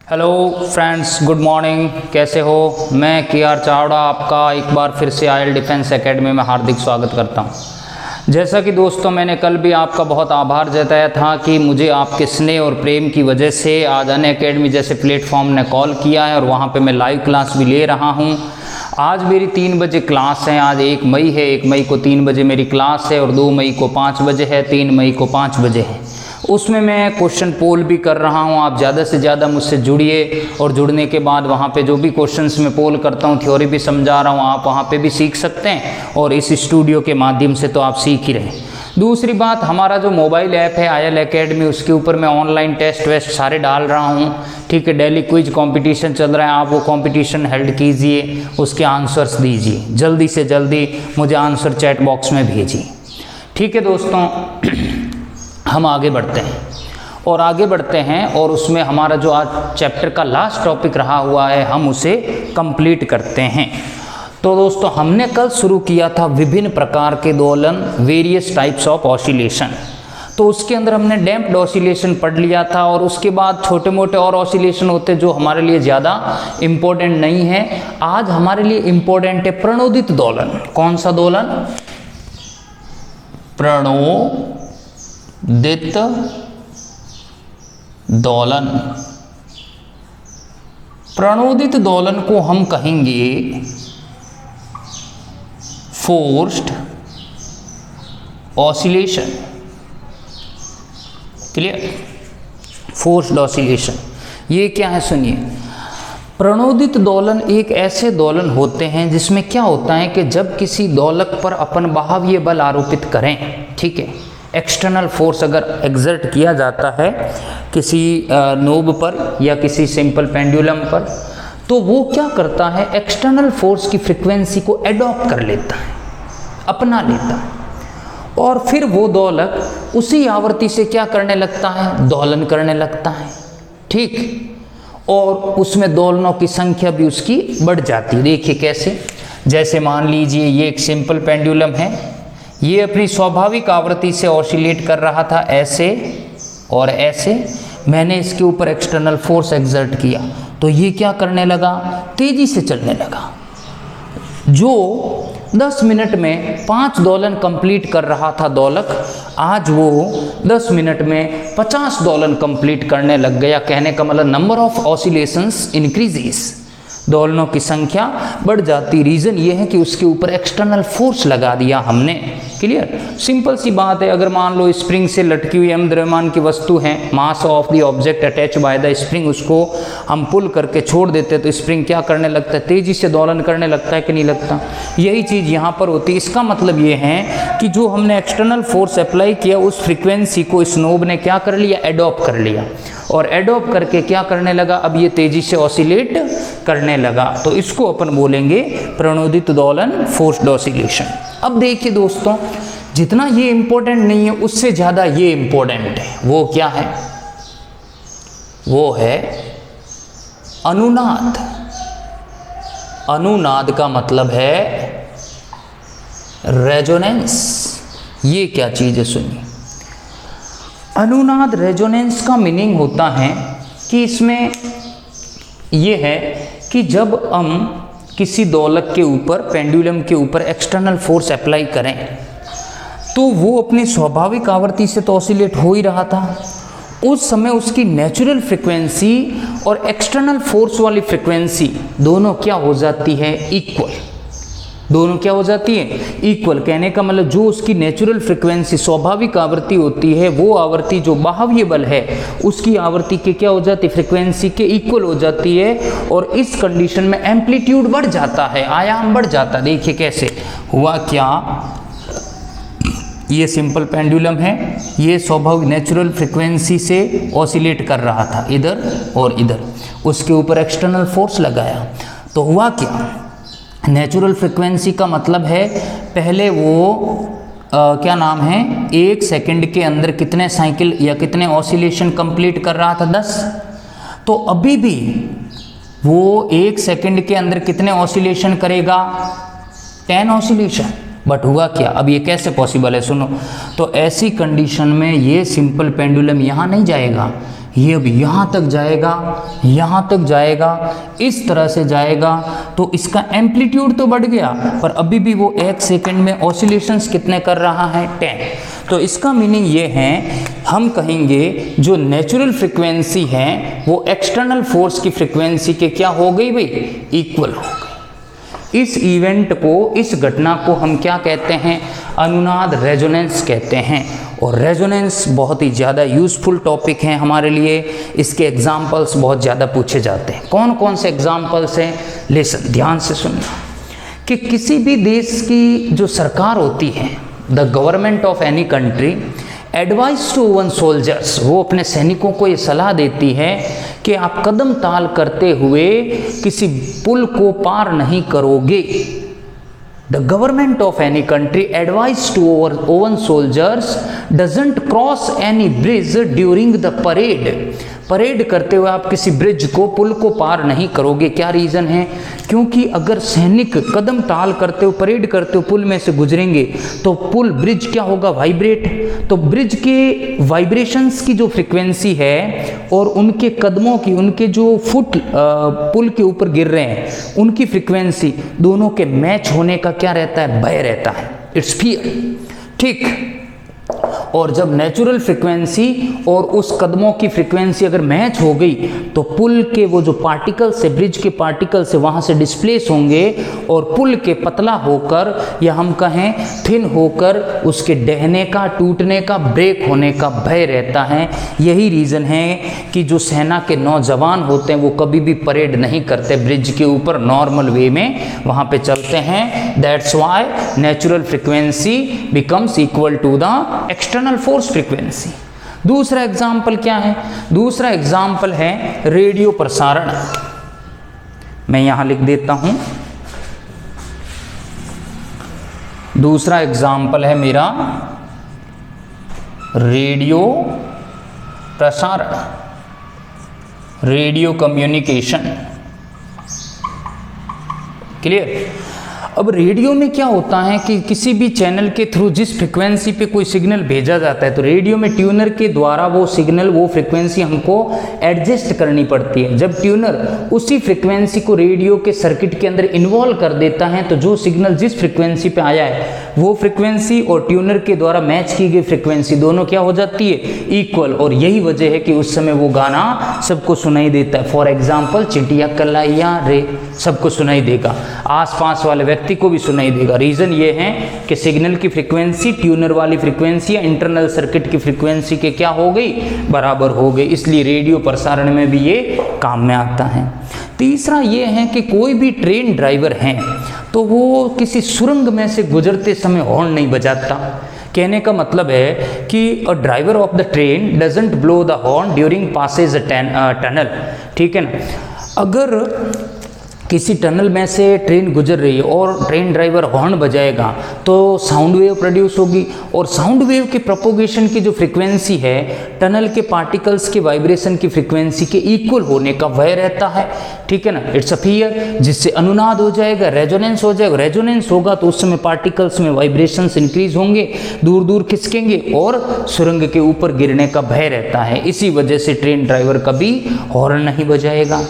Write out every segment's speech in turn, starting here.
Hello friends, good morning. कैसे हो? मैं के.आर. चावड़ा आपका एक बार फिर से आयल डिफेंस एकेडमी में हार्दिक स्वागत करता हूं। जैसा कि दोस्तों मैंने कल भी आपका बहुत आभार जताया था कि मुझे आपके स्नेह और प्रेम की वजह से आज अनअकैडमी जैसे प्लेटफॉर्म ने कॉल किया है और वहां पे मैं लाइव क्लास भी ले रहा हूं। आज मेरी 3 बजे क्लास है। आज 1 मई है, 1 मई को 3 बजे मेरी क्लास है और 2 मई को 5 बजे है, 3 मई को 5 बजे है। उसमें मैं क्वेश्चन पोल भी कर रहा हूं। आप ज़्यादा से ज़्यादा मुझसे जुड़िए और जुड़ने के बाद वहां पे जो भी क्वेश्चंस मैं पोल करता हूं, थ्योरी भी समझा रहा हूं, आप वहां पे भी सीख सकते हैं और इस स्टूडियो के माध्यम से तो आप सीख ही रहे। दूसरी बात, हमारा जो मोबाइल ऐप है आयल एकेडमी, उसके ऊपर मैं ऑनलाइन टेस्ट वेस्ट सारे डाल रहा हूँ। ठीक है, डेली क्विज कंपटीशन चल रहा है। आप वो कंपटीशन हेल्ड कीजिए, उसके आंसर्स दीजिए, जल्दी से जल्दी मुझे आंसर चैट बॉक्स में भेजिए। ठीक है दोस्तों, हम आगे बढ़ते हैं और उसमें हमारा जो आज चैप्टर का लास्ट टॉपिक रहा हुआ है हम उसे कंप्लीट करते हैं। तो दोस्तों हमने कल शुरू किया था विभिन्न प्रकार के दोलन, वेरियस टाइप्स ऑफ ऑसिलेशन। तो उसके अंदर हमने डैम्प्ड ऑसिलेशन पढ़ लिया था और उसके बाद छोटे मोटे और ऑसिलेशन होते जो हमारे लिए ज़्यादा इम्पोर्टेंट नहीं है। आज हमारे लिए इम्पोर्टेंट है प्रणोदित दोलन। कौन सा दोलन? प्रणोदित दोलन। प्रणोदित दोलन को हम कहेंगे forced oscillation. Clear? Forced oscillation ये क्या है सुनिए। प्रणोदित दोलन एक ऐसे दोलन होते हैं जिसमें क्या होता है कि जब किसी दोलक पर अपन बाह्य बल आरोपित करें, ठीक है, एक्सटर्नल फोर्स अगर एग्जर्ट किया जाता है किसी नोब पर या किसी सिंपल पेंडुलम पर, तो वो क्या करता है, एक्सटर्नल फोर्स की फ्रीक्वेंसी को एडॉप्ट कर लेता है, अपना लेता है और फिर वो दोलक उसी आवृत्ति से क्या करने लगता है, दोलन करने लगता है। ठीक, और उसमें दोलनों की संख्या भी उसकी बढ़ जाती है। देखिए कैसे, जैसे मान लीजिए ये एक सिंपल पेंडुलम है, ये अपनी स्वाभाविक आवृत्ति से ऑसिलेट कर रहा था ऐसे और ऐसे। मैंने इसके ऊपर एक्सटर्नल फोर्स एक्सर्ट किया तो ये क्या करने लगा, तेजी से चलने लगा। जो 10 मिनट में 5 दोलन कंप्लीट कर रहा था दोलक, आज वो 10 मिनट में 50 दोलन कंप्लीट करने लग गया। कहने का मतलब नंबर ऑफ ऑसिलेशंस इंक्रीजेस, दोलनों की संख्या बढ़ जाती। रीज़न ये है कि उसके ऊपर एक्सटर्नल फोर्स लगा दिया हमने। क्लियर? सिंपल सी बात है। अगर मान लो स्प्रिंग से लटकी हुई m द्रव्यमान की वस्तु है, mass of the object attach by the spring, उसको हम पुल करके छोड़ देते तो स्प्रिंग क्या करने लगता है, तेजी से दोलन करने लगता है कि नहीं लगता। यही चीज़ यहाँ पर होती है। इसका मतलब ये है कि जो हमने एक्सटर्नल फोर्स अप्लाई किया उस फ्रिक्वेंसी को इस नोब ने क्या कर लिया, एडॉप्ट कर लिया और एडॉप्ट करके क्या करने लगा, अब ये तेजी से ऑसिलेट करने लगा। तो इसको अपन बोलेंगे प्रणोदित दोलन, फोर्स्ड ऑसिलेशन। अब देखिए दोस्तों, जितना ये इंपॉर्टेंट नहीं है उससे ज़्यादा ये इंपॉर्टेंट है। वो क्या है? वो है अनुनाद। अनुनाद का मतलब है रेजोनेंस। ये क्या चीज़ है सुनिए। अनुनाद रेजोनेंस का मीनिंग होता है कि इसमें ये है कि जब हम किसी दोलक के ऊपर, पेंडुलम के ऊपर एक्सटर्नल फोर्स अप्लाई करें तो वो अपनी स्वाभाविक आवृत्ति से तो ऑसिलेट हो ही रहा था। उस समय उसकी नेचुरल फ्रिक्वेंसी और एक्सटर्नल फोर्स वाली फ्रिक्वेंसी दोनों क्या हो जाती है, इक्वल। दोनों क्या हो जाती है, इक्वल। कहने का मतलब जो उसकी नेचुरल फ्रिक्वेंसी, स्वाभाविक आवृत्ति होती है, वो आवृत्ति जो बाह्य बल है उसकी आवृत्ति के क्या हो जाती है, फ्रिक्वेंसी के इक्वल हो जाती है। और इस कंडीशन में एम्पलीट्यूड बढ़ जाता है, आयाम बढ़ जाता है। देखिए कैसे हुआ क्या, ये सिंपल पेंडुलम है, ये स्वाभाविक नेचुरल फ्रिक्वेंसी से ऑसिलेट कर रहा था इधर और इधर, उसके ऊपर एक्सटर्नल फोर्स लगाया तो हुआ क्या, नेचुरल फ्रिक्वेंसी का मतलब है पहले वो क्या नाम है, 1 सेकंड के अंदर कितने साइकिल या कितने ऑसिलेशन कंप्लीट कर रहा था, 10। तो अभी भी वो 1 सेकंड के अंदर कितने ऑसिलेशन करेगा, 10 ऑसिलेशन। बट हुआ क्या, अब ये कैसे पॉसिबल है सुनो। तो ऐसी कंडीशन में ये सिंपल पेंडुलम यहाँ नहीं जाएगा, ये अब यहाँ तक जाएगा, यहाँ तक जाएगा, इस तरह से जाएगा, तो इसका एम्पलीट्यूड तो बढ़ गया पर अभी भी वो 1 सेकंड में ऑसिलेशंस कितने कर रहा है, 10। तो इसका मीनिंग ये है, हम कहेंगे जो नेचुरल फ्रिक्वेंसी है वो एक्सटर्नल फोर्स की फ्रिक्वेंसी के क्या हो गई भाई, इक्वल हो गई। इस इवेंट को, इस घटना को हम क्या कहते हैं, अनुनाद रेजोनेंस कहते हैं। और रेजोनेंस बहुत ही ज़्यादा यूज़फुल टॉपिक है हमारे लिए, इसके एग्जाम्पल्स बहुत ज़्यादा पूछे जाते हैं। कौन कौन से एग्जाम्पल्स हैं, लिसन, ध्यान से सुनना, कि किसी भी देश की जो सरकार होती है, the government of any country advise to one soldiers, वो अपने सैनिकों को ये सलाह देती है कि आप कदम ताल करते हुए किसी पुल को पार नहीं करोगे। The government of any country advise to own soldiers doesn't cross any bridge during the parade. Parade करते हुए आप किसी ब्रिज को, पुल को पार नहीं करोगे। क्या रीज़न है, क्योंकि अगर सैनिक कदम ताल करते हुए, परेड करते हुए पुल में से गुजरेंगे तो पुल, ब्रिज क्या होगा, वाइब्रेट। तो ब्रिज के वाइब्रेशंस की जो फ्रिक्वेंसी है और उनके कदमों की, उनके जो फुट पुल के ऊपर गिर रहे हैं उनकी फ्रिक्वेंसी, दोनों के मैच होने का क्या रहता है, भय रहता है, इट्स फियर, ठीक। और जब नेचुरल फ्रिक्वेंसी और उस कदमों की फ्रिक्वेंसी अगर मैच हो गई तो पुल के वो जो पार्टिकल्स है, ब्रिज के पार्टिकल्स है, वहाँ से डिस्प्लेस होंगे और पुल के पतला होकर, या हम कहें थिन होकर, उसके डहने का, टूटने का, ब्रेक होने का भय रहता है। यही रीज़न है कि जो सेना के नौजवान होते हैं वो कभी भी परेड नहीं करते ब्रिज के ऊपर, नॉर्मल वे में वहाँ पे चलते हैं। That's why natural frequency becomes equal to the external force frequency. दूसरा एग्जाम्पल क्या है, दूसरा एग्जाम्पल है रेडियो प्रसारण। मैं यहां लिख देता हूं, दूसरा एग्जाम्पल है मेरा रेडियो प्रसारण, रेडियो कम्युनिकेशन। क्लियर। अब रेडियो में क्या होता है कि किसी भी चैनल के थ्रू जिस फ्रिक्वेंसी पे कोई सिग्नल भेजा जाता है, तो रेडियो में ट्यूनर के द्वारा वो सिग्नल, वो फ्रिक्वेंसी हमको एडजस्ट करनी पड़ती है। जब ट्यूनर उसी फ्रिक्वेंसी को रेडियो के सर्किट के अंदर इन्वॉल्व कर देता है तो जो सिग्नल जिस फ्रिक्वेंसी पे आया है वो फ्रिक्वेंसी और ट्यूनर के द्वारा मैच की गई फ्रिक्वेंसी दोनों क्या हो जाती है, इक्वल। और यही वजह है कि उस समय वो गाना सबको सुनाई देता है। फॉर एग्जाम्पल, चिटिया कलाइया रे, सबको सुनाई देगा, आसपास वाले व्यक्ति को भी सुनाई देगा। रीज़न ये है कि सिग्नल की फ्रिक्वेंसी ट्यूनर वाली फ्रिक्वेंसी या इंटरनल सर्किट की फ्रिक्वेंसी के क्या हो गई, बराबर हो गई। इसलिए रेडियो प्रसारण में भी ये काम में आता है। तीसरा ये है कि कोई भी ट्रेन ड्राइवर हैं तो वो किसी सुरंग में से गुजरते समय हॉर्न नहीं बजाता। कहने का मतलब है कि a driver of the train doesn't blow the horn during passage tunnel, ठीक है ना। अगर किसी टनल में से ट्रेन गुजर रही है और ट्रेन ड्राइवर हॉर्न बजाएगा तो साउंड वेव प्रोड्यूस होगी, और साउंड वेव के प्रोपोगेशन की जो फ्रिक्वेंसी है टनल के पार्टिकल्स के वाइब्रेशन की फ्रिक्वेंसी के इक्वल होने का भय रहता है, ठीक है ना। इट्स अ फियर, जिससे अनुनाद हो जाएगा, रेजोनेंस हो जाएगा। रेजोनेंस होगा तो उस समय पार्टिकल्स में वाइब्रेशंस इंक्रीज होंगे, दूर दूर खिसकेंगे और सुरंग के ऊपर गिरने का भय रहता है। इसी वजह से ट्रेन ड्राइवर कभी हॉर्न नहीं बजाएगा।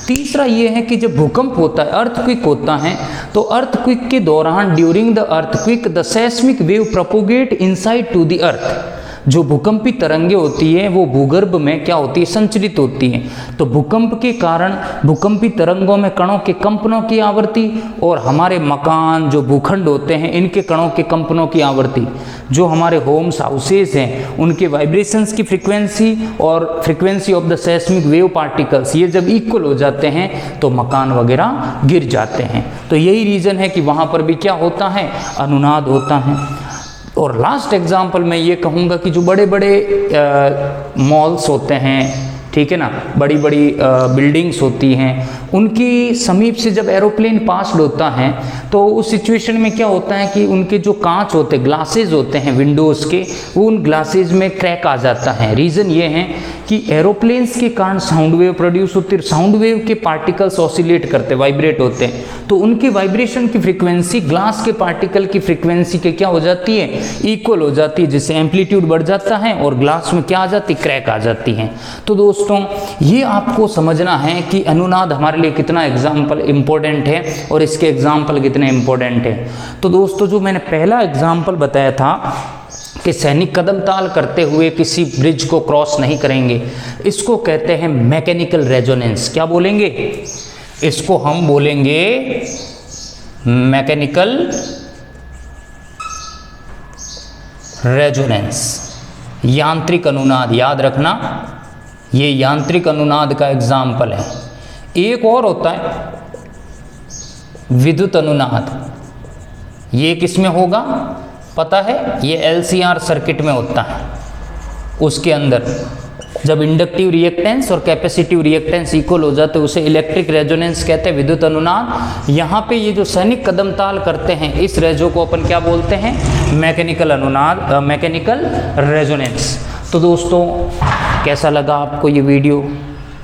तीसरा ये है कि जब भूकंप होता है, अर्थक्विक होता है, तो अर्थक्विक के दौरान during the earthquake the seismic wave propagate inside to the earth. जो भूकंपी तरंगे होती है वो भूगर्भ में क्या होती है, संचरित होती हैं। तो भूकंप के कारण भूकंपी तरंगों में कणों के कंपनों की आवृत्ति और हमारे मकान जो भूखंड होते हैं इनके कणों के कंपनों की आवृत्ति, जो हमारे होम्स हाउसेस हैं उनके वाइब्रेशंस की फ्रिक्वेंसी और frequency of the seismic wave particles, ये जब इक्वल हो जाते हैं तो मकान वगैरह गिर जाते हैं। तो यही रीज़न है कि वहाँ पर भी क्या होता है, अनुनाद होता है। और लास्ट एग्जाम्पल मैं ये कहूँगा कि जो बड़े बड़े मॉल्स होते हैं, ठीक है ना, बड़ी बड़ी बिल्डिंग्स होती हैं, उनकी समीप से जब एरोप्लेन पास होता है तो उस सिचुएशन में क्या होता है कि उनके जो कांच होते हैं, ग्लासेज होते हैं विंडोज़ के, वो उन ग्लासेज में क्रैक आ जाता है। रीज़न ये है कि एरोप्लेन्स के कारण साउंड वेव प्रोड्यूस होती है, साउंड वेव के पार्टिकल्स ऑसिलेट करते, वाइब्रेट होते हैं, तो उनके वाइब्रेशन की फ्रिक्वेंसी ग्लास के पार्टिकल की फ्रिक्वेंसी के क्या हो जाती है, इक्वल हो जाती है, जिससे एम्पलीट्यूड बढ़ जाता है और ग्लास में क्या आ जाती है, क्रैक आ जाती है। तो दोस्तों दोस्तों ये आपको समझना है कि अनुनाद हमारे लिए कितना एग्जाम्पल इम्पोर्टेंट है और इसके एग्जाम्पल कितने इम्पोर्टेंट है। तो दोस्तों जो मैंने पहला एग्जाम्पल बताया था कि सैनिक कदम ताल करते हुए किसी ब्रिज को क्रॉस नहीं करेंगे, इसको कहते हैं मैकेनिकल रेजोनेंस। क्या बोलेंगे? इसको हम बोलेंगे मैकेनिकल रेजोनेंस, यांत्रिक अनुनाद। याद रखना ये यांत्रिक अनुनाद का एग्जाम्पल है। एक और होता है विद्युत अनुनाद। ये किस में होगा पता है? ये LCR सर्किट में होता है। उसके अंदर जब इंडक्टिव रिएक्टेंस और कैपेसिटिव रिएक्टेंस इक्वल हो जाते हैं उसे इलेक्ट्रिक रेजोनेंस कहते हैं, विद्युत अनुनाद। यहाँ पे ये जो सैनिक कदम ताल करते हैं इस रेजो को अपन क्या बोलते हैं? मैकेनिकल अनुनाद, मैकेनिकल रेजोनेंस। तो दोस्तों कैसा लगा आपको ये वीडियो?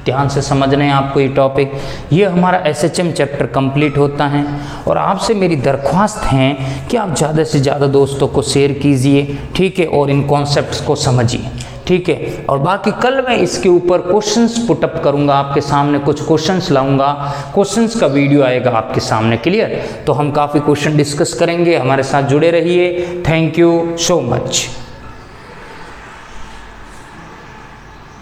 ध्यान से समझना है आपको ये टॉपिक। ये हमारा SHM चैप्टर कंप्लीट होता है और आपसे मेरी दरख्वास्त है कि आप ज़्यादा से ज़्यादा दोस्तों को शेयर कीजिए, ठीक है, और इन कॉन्सेप्ट्स को समझिए, ठीक है। और बाकी कल मैं इसके ऊपर क्वेश्चंस पुटअप करूंगा, आपके सामने कुछ क्वेश्चंस लाऊंगा, क्वेश्चंस का वीडियो आएगा आपके सामने, क्लियर। तो हम काफ़ी क्वेश्चन डिस्कस करेंगे, हमारे साथ जुड़े रहिए। Thank you so much.